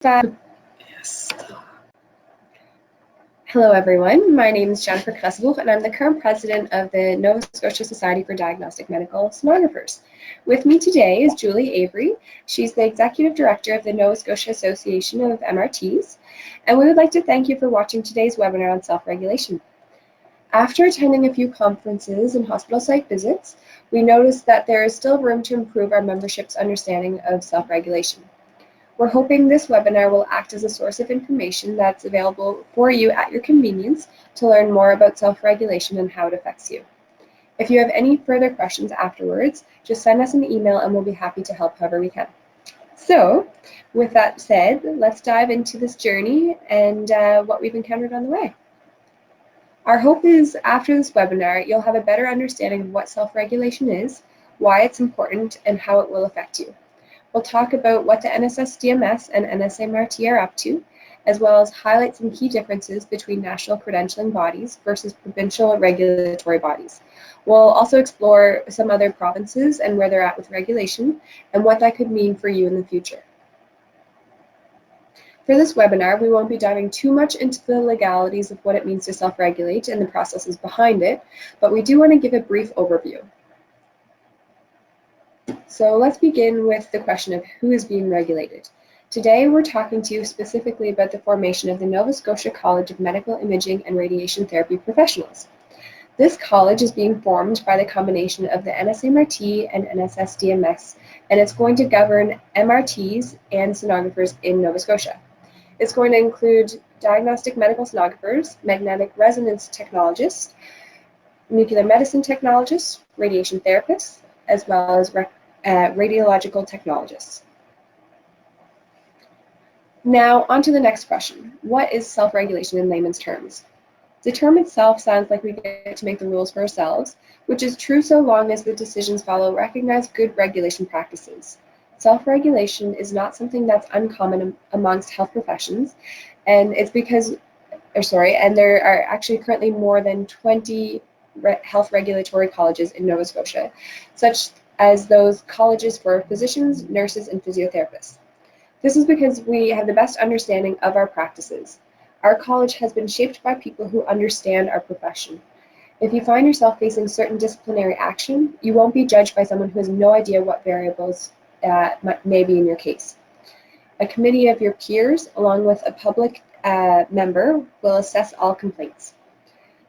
Yes. Hello everyone, my name is Jennifer Kressbuch and I'm the current president of the Nova Scotia Society for Diagnostic Medical Sonographers. With me today is Julie Avery. She's the executive director of the Nova Scotia Association of MRTs, and we would like to thank you for watching today's webinar on self-regulation. After attending a few conferences and hospital site visits, we noticed that there is still room to improve our membership's understanding of self-regulation. We're hoping this webinar will act as a source of information that's available for you at your convenience to learn more about self-regulation and how it affects you. If you have any further questions afterwards, just send us an email and we'll be happy to help however we can. So, with that said, let's dive into this journey and what we've encountered on the way. Our hope is after this webinar, you'll have a better understanding of what self-regulation is, why it's important, and how it will affect you. We'll talk about what the NSSDMS and NSMRT are up to, as well as highlight some key differences between national credentialing bodies versus provincial regulatory bodies. We'll also explore some other provinces and where they're at with regulation and what that could mean for you in the future. For this webinar, we won't be diving too much into the legalities of what it means to self-regulate and the processes behind it, but we do want to give a brief overview. So let's begin with the question of who is being regulated. Today we're talking to you specifically about the formation of the Nova Scotia College of Medical Imaging and Radiation Therapy Professionals. This college is being formed by the combination of the NSMRT and NSSDMS, and it's going to govern MRTs and sonographers in Nova Scotia. It's going to include diagnostic medical sonographers, magnetic resonance technologists, nuclear medicine technologists, radiation therapists, as well as radiological technologists. Now, on to the next question. What is self-regulation in layman's terms? The term itself sounds like we get to make the rules for ourselves, which is true so long as the decisions follow recognized good regulation practices. Self-regulation is not something that's uncommon amongst health professions, and it's because, and there are actually currently more than 20 health regulatory colleges in Nova Scotia, such as those colleges for physicians, nurses, and physiotherapists. This is because we have the best understanding of our practices. Our college has been shaped by people who understand our profession. If you find yourself facing certain disciplinary action, you won't be judged by someone who has no idea what variables may be in your case. A committee of your peers, along with a public member, will assess all complaints.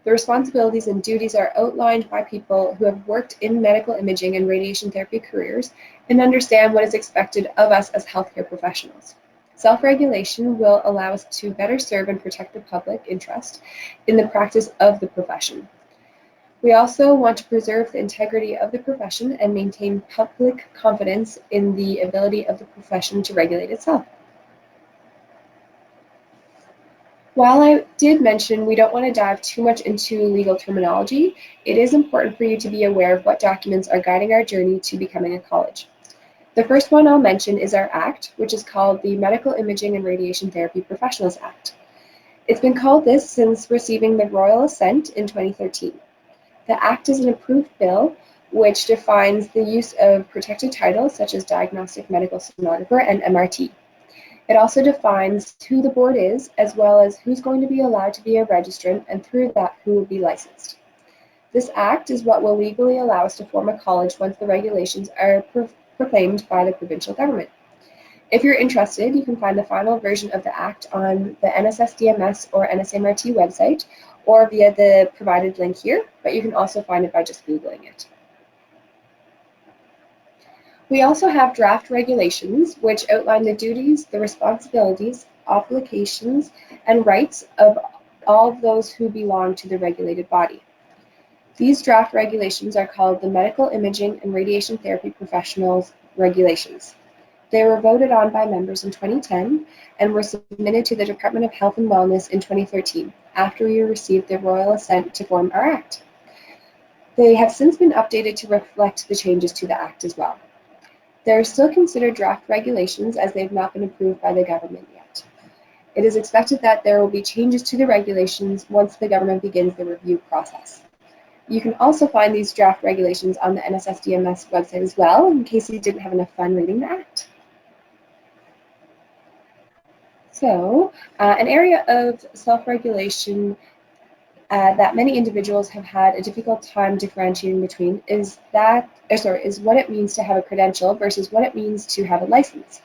The responsibilities and duties are outlined by people who have worked in medical imaging and radiation therapy careers and understand what is expected of us as healthcare professionals. Self-regulation will allow us to better serve and protect the public interest in the practice of the profession. We also want to preserve the integrity of the profession and maintain public confidence in the ability of the profession to regulate itself. While I did mention we don't want to dive too much into legal terminology, it is important for you to be aware of what documents are guiding our journey to becoming a college. The first one I'll mention is our Act, which is called the Medical Imaging and Radiation Therapy Professionals Act. It's been called this since receiving the Royal Assent in 2013. The Act is an approved bill which defines the use of protected titles such as diagnostic medical sonographer and MRT. It also defines who the board is, as well as who's going to be allowed to be a registrant, and through that, who will be licensed. This act is what will legally allow us to form a college once the regulations are proclaimed by the provincial government. If you're interested, you can find the final version of the act on the NSSDMS or NSMRT website, or via the provided link here, but you can also find it by just Googling it. We also have draft regulations, which outline the duties, the responsibilities, obligations, and rights of all of those who belong to the regulated body. These draft regulations are called the Medical Imaging and Radiation Therapy Professionals Regulations. They were voted on by members in 2010 and were submitted to the Department of Health and Wellness in 2013, after we received the Royal Assent to form our Act. They have since been updated to reflect the changes to the Act as well. They are still considered draft regulations as they have not been approved by the government yet. It is expected that there will be changes to the regulations once the government begins the review process. You can also find these draft regulations on the NSSDMS website as well, in case you didn't have enough fun reading the Act. So, an area of self-regulation that many individuals have had a difficult time differentiating between is what it means to have a credential versus what it means to have a license.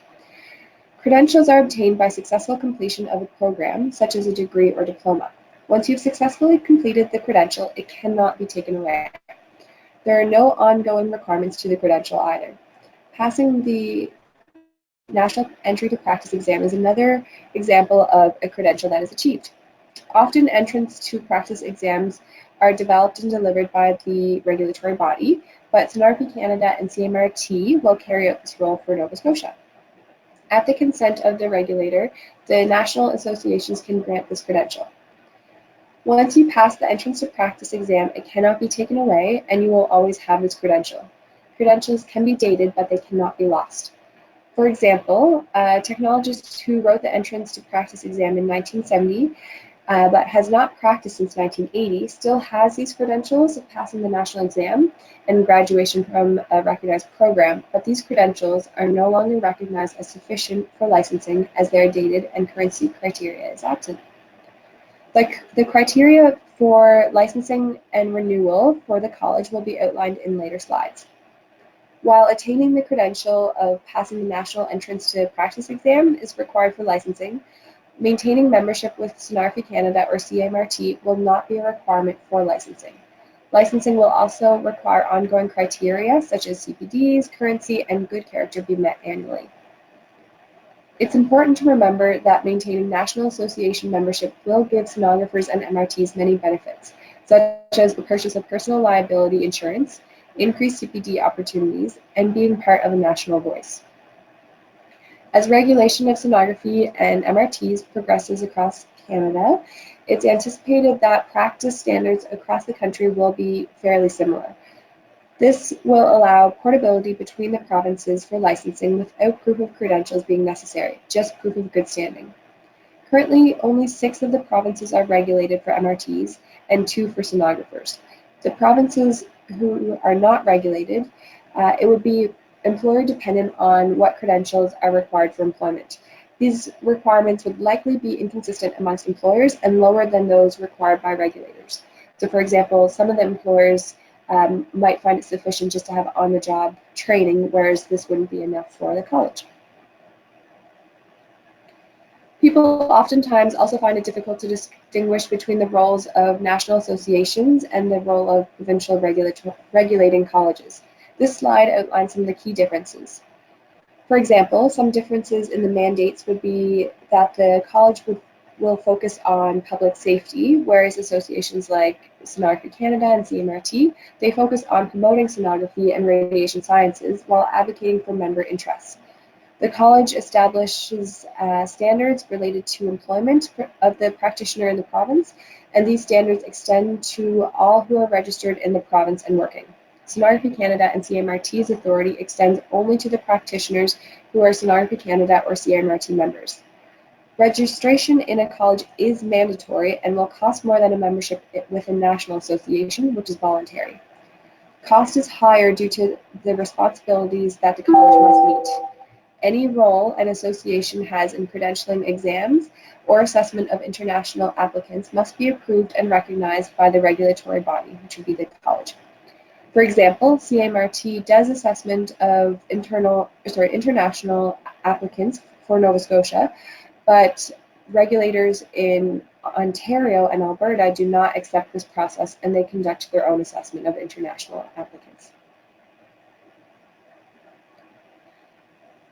Credentials are obtained by successful completion of a program, such as a degree or diploma. Once you've successfully completed the credential, it cannot be taken away. There are no ongoing requirements to the credential either. Passing the National Entry to Practice exam is another example of a credential that is achieved. Often entrance to practice exams are developed and delivered by the regulatory body, but Sonography Canada and CMRT will carry out this role for Nova Scotia. At the consent of the regulator, the national associations can grant this credential. Once you pass the entrance to practice exam, it cannot be taken away, and you will always have this credential. Credentials can be dated, but they cannot be lost. For example, a technologist who wrote the entrance to practice exam in 1970 but has not practiced since 1980 still has these credentials of passing the national exam and graduation from a recognized program, but these credentials are no longer recognized as sufficient for licensing as they are dated and currency criteria is absent. The criteria for licensing and renewal for the college will be outlined in later slides. While attaining the credential of passing the national entrance to practice exam is required for licensing, maintaining membership with Sonography Canada or CMRT will not be a requirement for licensing. Licensing will also require ongoing criteria such as CPDs, currency, and good character be met annually. It's important to remember that maintaining National Association membership will give sonographers and MRTs many benefits, such as the purchase of personal liability insurance, increased CPD opportunities, and being part of a national voice. As regulation of sonography and MRTs progresses across Canada, it's anticipated that practice standards across the country will be fairly similar. This will allow portability between the provinces for licensing without proof of credentials being necessary, just proof of good standing. Currently, only 6 of the provinces are regulated for MRTs and 2 for sonographers. The provinces who are not regulated, it would be employer dependent on what credentials are required for employment. These requirements would likely be inconsistent amongst employers and lower than those required by regulators. So for example, some of the employers might find it sufficient just to have on-the-job training, whereas this wouldn't be enough for the college. People oftentimes also find it difficult to distinguish between the roles of national associations and the role of provincial regulating colleges. This slide outlines some of the key differences. For example, some differences in the mandates would be that the college will focus on public safety, whereas associations like Sonography Canada and CMRT, they focus on promoting sonography and radiation sciences while advocating for member interests. The college establishes standards related to employment of the practitioner in the province, and these standards extend to all who are registered in the province and working. Sonography Canada and CMRT's authority extends only to the practitioners who are Sonography Canada or CMRT members. Registration in a college is mandatory and will cost more than a membership with a national association, which is voluntary. Cost is higher due to the responsibilities that the college must meet. Any role an association has in credentialing exams or assessment of international applicants must be approved and recognized by the regulatory body, which would be the college. For example, CMRT does assessment of international applicants for Nova Scotia, but regulators in Ontario and Alberta do not accept this process, and they conduct their own assessment of international applicants.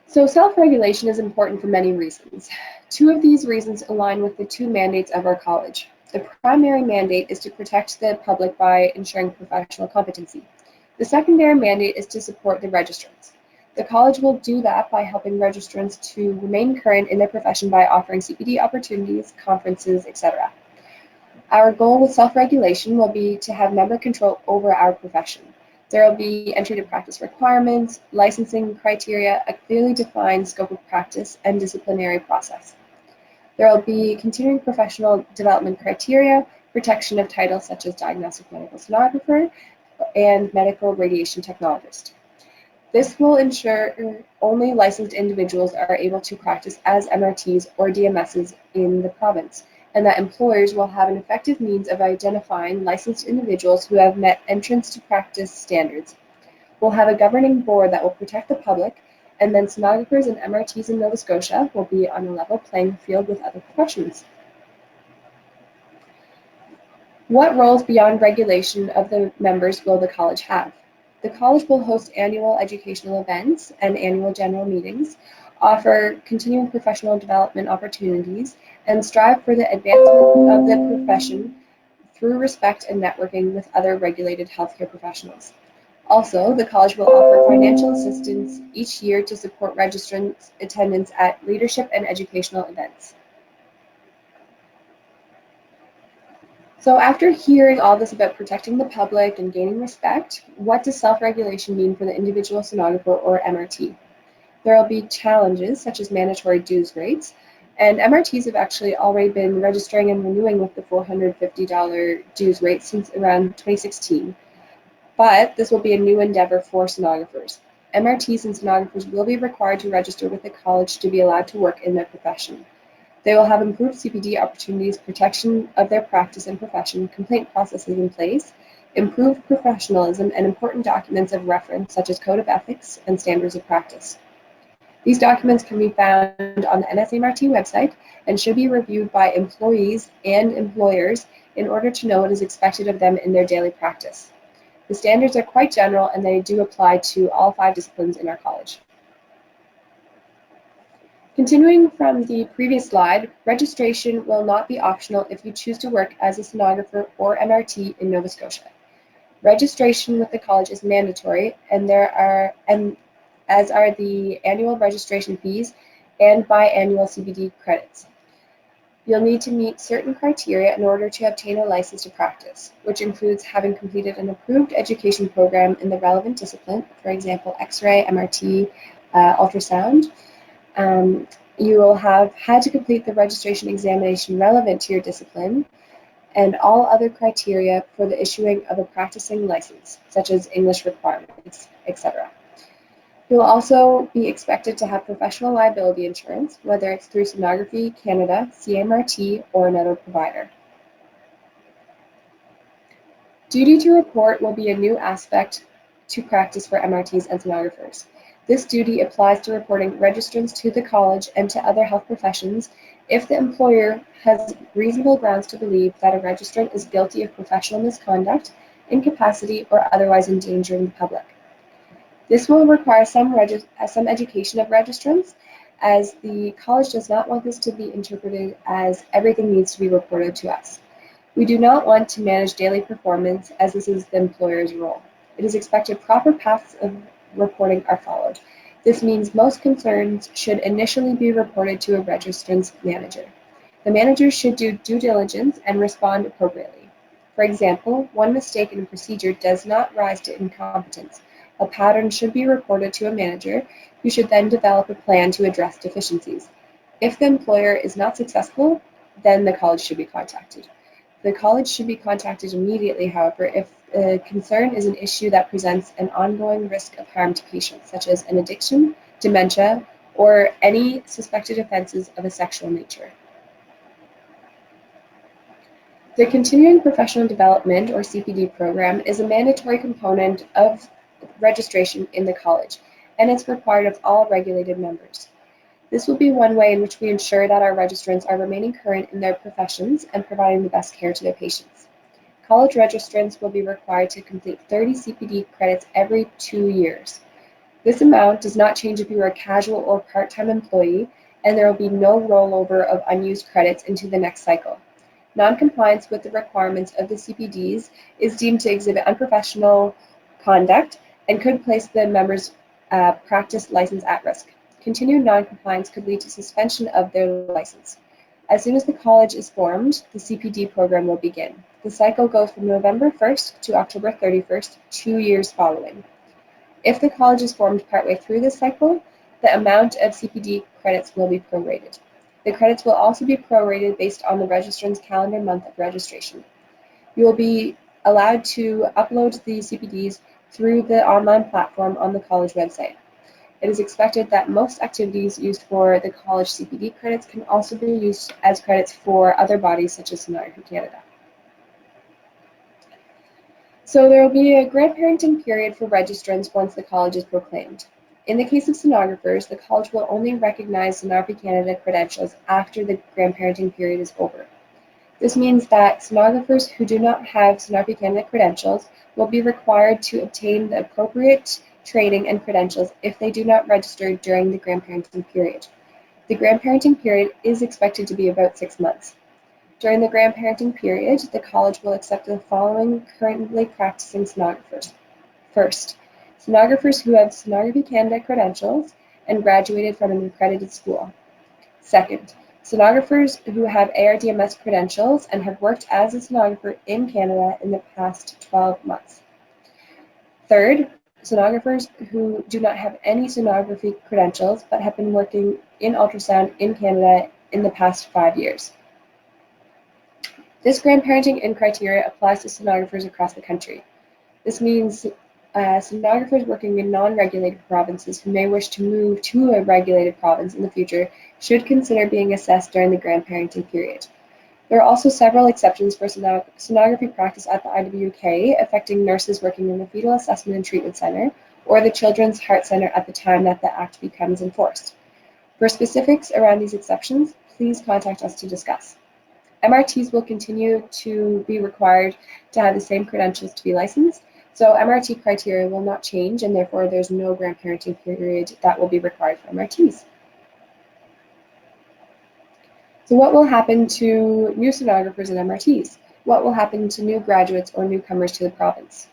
So self-regulation is important for many reasons. 2 of these reasons align with the 2 mandates of our college. The primary mandate is to protect the public by ensuring professional competency. The secondary mandate is to support the registrants. The college will do that by helping registrants to remain current in their profession by offering CPD opportunities, conferences, etc. Our goal with self-regulation will be to have member control over our profession. There will be entry to practice requirements, licensing criteria, a clearly defined scope of practice, and disciplinary process. There will be continuing professional development criteria, protection of titles such as diagnostic medical sonographer and medical radiation technologist. This will ensure only licensed individuals are able to practice as MRTs or DMSs in the province, and that employers will have an effective means of identifying licensed individuals who have met entrance to practice standards. We'll have a governing board that will protect the public, and then sonographers and MRTs in Nova Scotia will be on a level playing field with other professions. What roles beyond regulation of the members will the college have? The college will host annual educational events and annual general meetings, offer continuing professional development opportunities, and strive for the advancement of the profession through respect and networking with other regulated healthcare professionals. Also, the college will offer financial assistance each year to support registrants' attendance at leadership and educational events. So after hearing all this about protecting the public and gaining respect, what does self-regulation mean for the individual sonographer or MRT? There will be challenges such as mandatory dues rates, and MRTs have actually already been registering and renewing with the $450 dues rate since around 2016. But this will be a new endeavor for sonographers. MRTs and sonographers will be required to register with the college to be allowed to work in their profession. They will have improved CPD opportunities, protection of their practice and profession, complaint processes in place, improved professionalism, and important documents of reference such as code of ethics and standards of practice. These documents can be found on the NSMCIRTP website and should be reviewed by employees and employers in order to know what is expected of them in their daily practice. The standards are quite general and they do apply to all 5 disciplines in our college. Continuing from the previous slide, registration will not be optional if you choose to work as a sonographer or MRT in Nova Scotia. Registration with the college is mandatory, and as are the annual registration fees and biannual CPD credits. You'll need to meet certain criteria in order to obtain a license to practice, which includes having completed an approved education program in the relevant discipline, for example, X-ray, MRT, ultrasound. You will have had to complete the registration examination relevant to your discipline and all other criteria for the issuing of a practicing license, such as English requirements, etc. You will also be expected to have professional liability insurance, whether it's through Sonography Canada, CMRT, or another provider. Duty to report will be a new aspect to practice for MRTs and sonographers. This duty applies to reporting registrants to the college and to other health professions if the employer has reasonable grounds to believe that a registrant is guilty of professional misconduct, incapacity, or otherwise endangering the public. This will require some education of registrants, as the college does not want this to be interpreted as everything needs to be reported to us. We do not want to manage daily performance, as this is the employer's role. It is expected proper paths of reporting are followed. This means most concerns should initially be reported to a registrant's manager. The manager should do due diligence and respond appropriately. For example, one mistake in a procedure does not rise to incompetence. A pattern should be reported to a manager, who should then develop a plan to address deficiencies. If the employer is not successful, then the college should be contacted. The college should be contacted immediately, however, if a concern is an issue that presents an ongoing risk of harm to patients, such as an addiction, dementia, or any suspected offenses of a sexual nature. The Continuing Professional Development, or CPD program, is a mandatory component of registration in the college, and it's required of all regulated members. This will be one way in which we ensure that our registrants are remaining current in their professions and providing the best care to their patients. College registrants will be required to complete 30 CPD credits every 2 years. This amount does not change if you are a casual or part-time employee, and there will be no rollover of unused credits into the next cycle. Non-compliance with the requirements of the CPDs is deemed to exhibit unprofessional conduct and could place the member's practice license at risk. Continued non-compliance could lead to suspension of their license. As soon as the college is formed, the CPD program will begin. The cycle goes from November 1st to October 31st, 2 years following. If the college is formed partway through this cycle, the amount of CPD credits will be prorated. The credits will also be prorated based on the registrant's calendar month of registration. You will be allowed to upload the CPDs through the online platform on the college website. It is expected that most activities used for the college CPD credits can also be used as credits for other bodies such as Sonography Canada. So there will be a grandparenting period for registrants once the college is proclaimed. In the case of sonographers, the college will only recognize Sonography Canada credentials after the grandparenting period is over. This means that sonographers who do not have Sonography Canada credentials will be required to obtain the appropriate training and credentials if they do not register during the grandparenting period. The grandparenting period is expected to be about 6 months. During the grandparenting period, the college will accept the following currently practicing sonographers. First, sonographers who have Sonography Canada credentials and graduated from an accredited school. Second, sonographers who have ARDMS credentials and have worked as a sonographer in Canada in the past 12 months. Third, sonographers who do not have any sonography credentials but have been working in ultrasound in Canada in the past 5 years. This grandparenting criteria applies to sonographers across the country. This means sonographers working in non-regulated provinces who may wish to move to a regulated province in the future should consider being assessed during the grandparenting period. There are also several exceptions for sonography practice at the IWK affecting nurses working in the Fetal Assessment and Treatment Centre or the Children's Heart Centre at the time that the Act becomes enforced. For specifics around these exceptions, please contact us to discuss. MRTs will continue to be required to have the same credentials to be licensed, so MRT criteria will not change, and therefore there's no grandparenting period that will be required for MRTs. So what will happen to new sonographers and MRTs? What will happen to new graduates or newcomers to the province?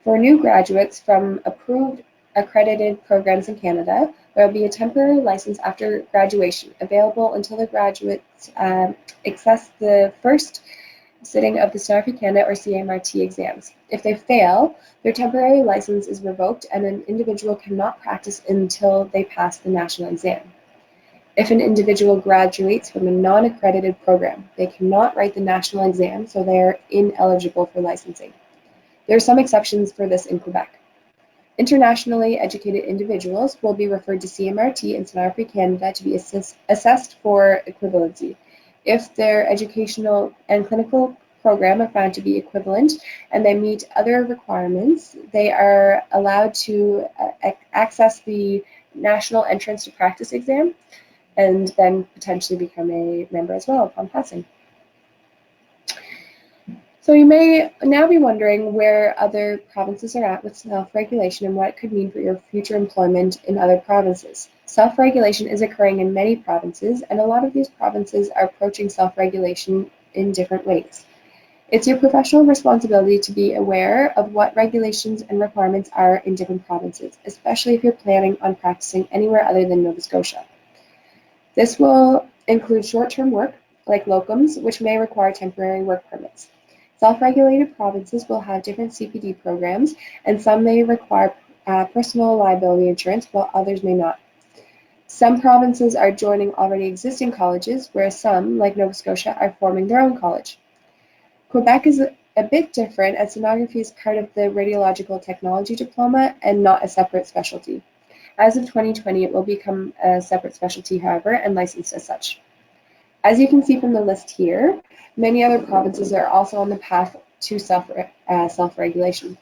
For new graduates from approved accredited programs in Canada, there will be a temporary license after graduation available until the graduates access the first sitting of the Sonography Canada or CMRT exams. If they fail, their temporary license is revoked and an individual cannot practice until they pass the national exam. If an individual graduates from a non-accredited program, they cannot write the national exam, so they are ineligible for licensing. There are some exceptions for this in Quebec. Internationally educated individuals will be referred to CMRT and Sonography Canada to be assessed for equivalency. If their educational and clinical program are found to be equivalent and they meet other requirements, they are allowed to access the National Entrance to Practice exam and then potentially become a member as well upon passing. So you may now be wondering where other provinces are at with self-regulation and what it could mean for your future employment in other provinces. Self-regulation is occurring in many provinces, and a lot of these provinces are approaching self-regulation in different ways. It's your professional responsibility to be aware of what regulations and requirements are in different provinces, especially if you're planning on practicing anywhere other than Nova Scotia. This will include short-term work, like locums, which may require temporary work permits. Self-regulated provinces will have different CPD programs, and some may require personal liability insurance, while others may not. Some provinces are joining already existing colleges, whereas some, like Nova Scotia, are forming their own college. Quebec is a bit different, as sonography is part of the radiological technology diploma and not a separate specialty. As of 2020, it will become a separate specialty, however, and licensed as such. As you can see from the list here, many other provinces are also on the path to self-regulation.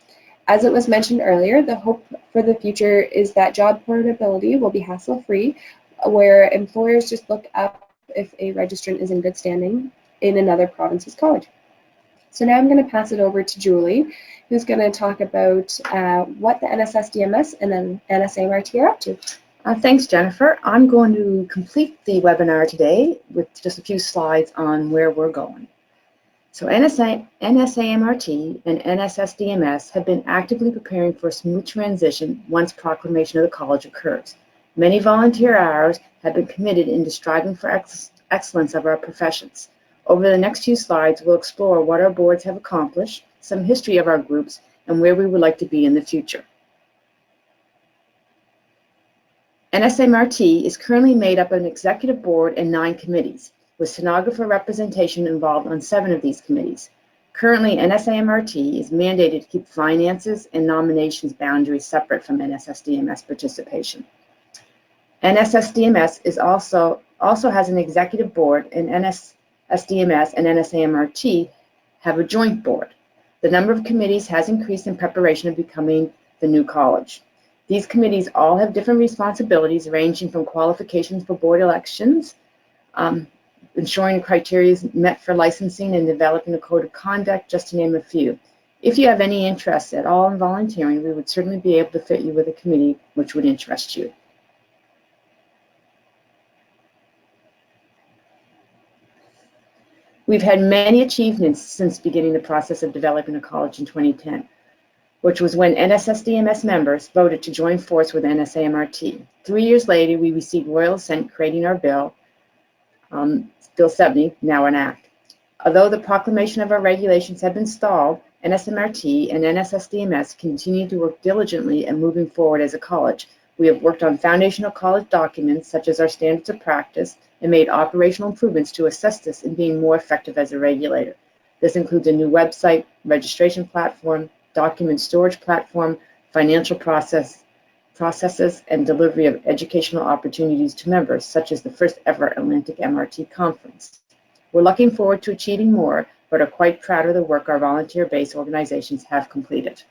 As it was mentioned earlier, the hope for the future is that job portability will be hassle-free, where employers just look up if a registrant is in good standing in another province's college. So now I'm going to pass it over to Julie, who's going to talk about what the NSSDMS and then NSMRT are up to. Thanks, Jennifer. I'm going to complete the webinar today with just a few slides on where we're going. So NSAMRT and NSSDMS have been actively preparing for a smooth transition once proclamation of the college occurs. Many volunteer hours have been committed into striving for excellence of our professions. Over the next few slides, we'll explore what our boards have accomplished, some history of our groups, and where we would like to be in the future. NSMRT is currently made up of an executive board and 9 committees, with sonographer representation involved on 7 of these committees. Currently, NSMCIRTP is mandated to keep finances and nominations boundaries separate from NSSDMS participation. NSSDMS is also has an executive board, and NSSDMS and NSMCIRTP have a joint board. The number of committees has increased in preparation of becoming the new college. These committees all have different responsibilities, ranging from qualifications for board elections, ensuring criteria is met for licensing, and developing a code of conduct, just to name a few. If you have any interest at all in volunteering, we would certainly be able to fit you with a committee which would interest you. We've had many achievements since beginning the process of developing a college in 2010, which was when NSSDMS members voted to join force with NSMCIRTP. 3 years later, we received royal assent creating our bill, Bill 70, now an act. Although the proclamation of our regulations had been stalled, NSMCIRTP and NSSDMS continue to work diligently and moving forward as a college. We have worked on foundational college documents, such as our standards of practice, and made operational improvements to assist us in being more effective as a regulator. This includes a new website, registration platform, document storage platform, financial processes, and delivery of educational opportunities to members, such as the first ever Atlantic MRT conference. We're looking forward to achieving more, but are quite proud of the work our volunteer-based organizations have completed.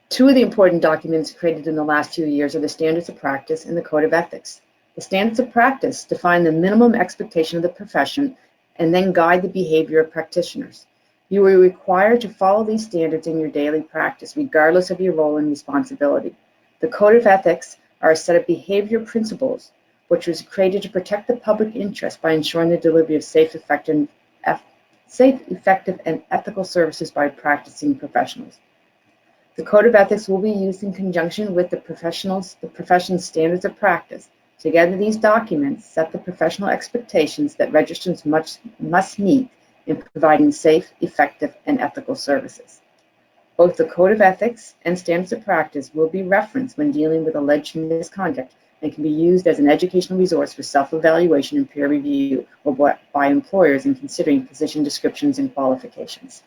Two of the important documents created in the last few years are the Standards of Practice and the Code of Ethics. The Standards of Practice define the minimum expectation of the profession and then guide the behavior of practitioners. You are required to follow these standards in your daily practice, regardless of your role and responsibility. The Code of Ethics are a set of behavior principles which was created to protect the public interest by ensuring the delivery of safe, effective, and ethical services by practicing professionals. The Code of Ethics will be used in conjunction with the profession's standards of practice. Together, these documents set the professional expectations that registrants must meet in providing safe, effective, and ethical services. Both the Code of Ethics and Standards of Practice will be referenced when dealing with alleged misconduct and can be used as an educational resource for self-evaluation and peer review or by employers in considering position descriptions and qualifications.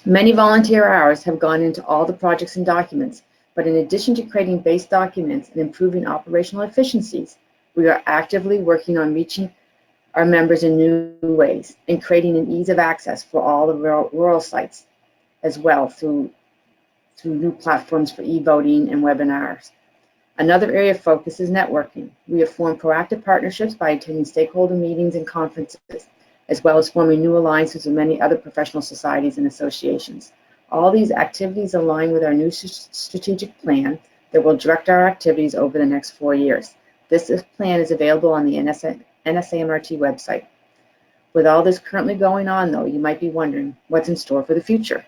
Many volunteer hours have gone into all the projects and documents, but in addition to creating base documents and improving operational efficiencies, we are actively working on reaching our members in new ways and creating an ease of access for all the rural sites as well through new platforms for e-voting and webinars. Another area of focus is networking. We have formed proactive partnerships by attending stakeholder meetings and conferences, as well as forming new alliances with many other professional societies and associations. All these activities align with our new strategic plan that will direct our activities over the next 4 years. This plan is available on the NSMCIRTP website. With all this currently going on, though, you might be wondering what's in store for the future.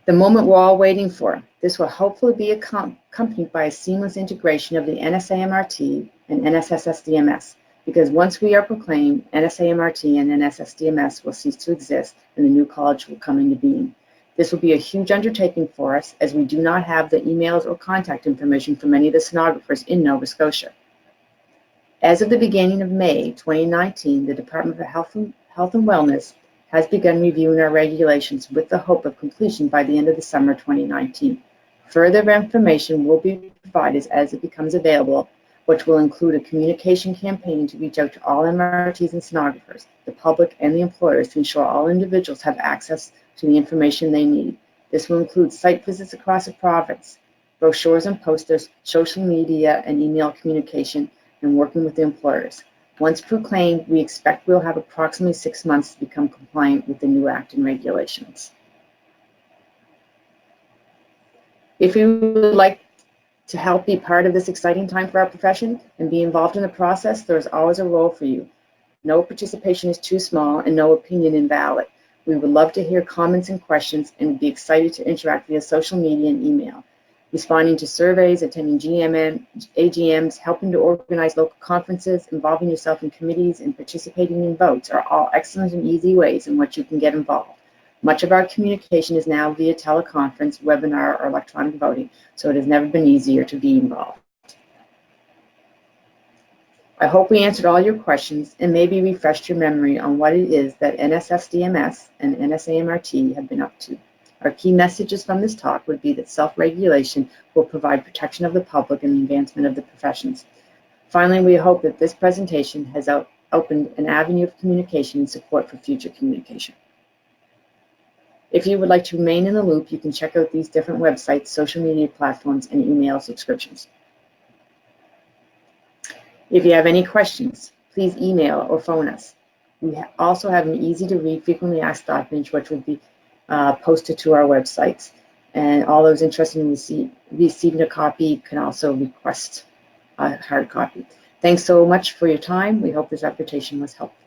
The moment we're all waiting for. This will hopefully be accompanied by a seamless integration of the NSMCIRTP and NSSDMS, because once we are proclaimed, NSMCIRTP and NSSDMS will cease to exist and the new college will come into being. This will be a huge undertaking for us, as we do not have the emails or contact information for many of the sonographers in Nova Scotia. As of the beginning of May 2019, the Department of Health and Wellness has begun reviewing our regulations with the hope of completion by the end of the summer 2019. Further information will be provided as it becomes available, which will include a communication campaign to reach out to all MRTs and sonographers, the public, and the employers to ensure all individuals have access to the information they need. This will include site visits across the province, brochures and posters, social media and email communication, and working with the employers. Once proclaimed, we expect we'll have approximately 6 months to become compliant with the new Act and regulations. If you would like to help be part of this exciting time for our profession and be involved in the process, there is always a role for you. No participation is too small and no opinion invalid. We would love to hear comments and questions and would be excited to interact via social media and email. Responding to surveys, attending AGMs, helping to organize local conferences, involving yourself in committees, and participating in votes are all excellent and easy ways in which you can get involved. Much of our communication is now via teleconference, webinar, or electronic voting, so it has never been easier to be involved. I hope we answered all your questions and maybe refreshed your memory on what it is that NSSDMS and NSAMRT have been up to. Our key messages from this talk would be that self-regulation will provide protection of the public and the advancement of the professions. Finally, we hope that this presentation has opened an avenue of communication and support for future communication. If you would like to remain in the loop, you can check out these different websites, social media platforms, and email subscriptions. If you have any questions, please email or phone us. We also have an easy-to-read, frequently asked documents, which will be posted to our websites. And all those interested in receiving a copy can also request a hard copy. Thanks so much for your time. We hope this presentation was helpful.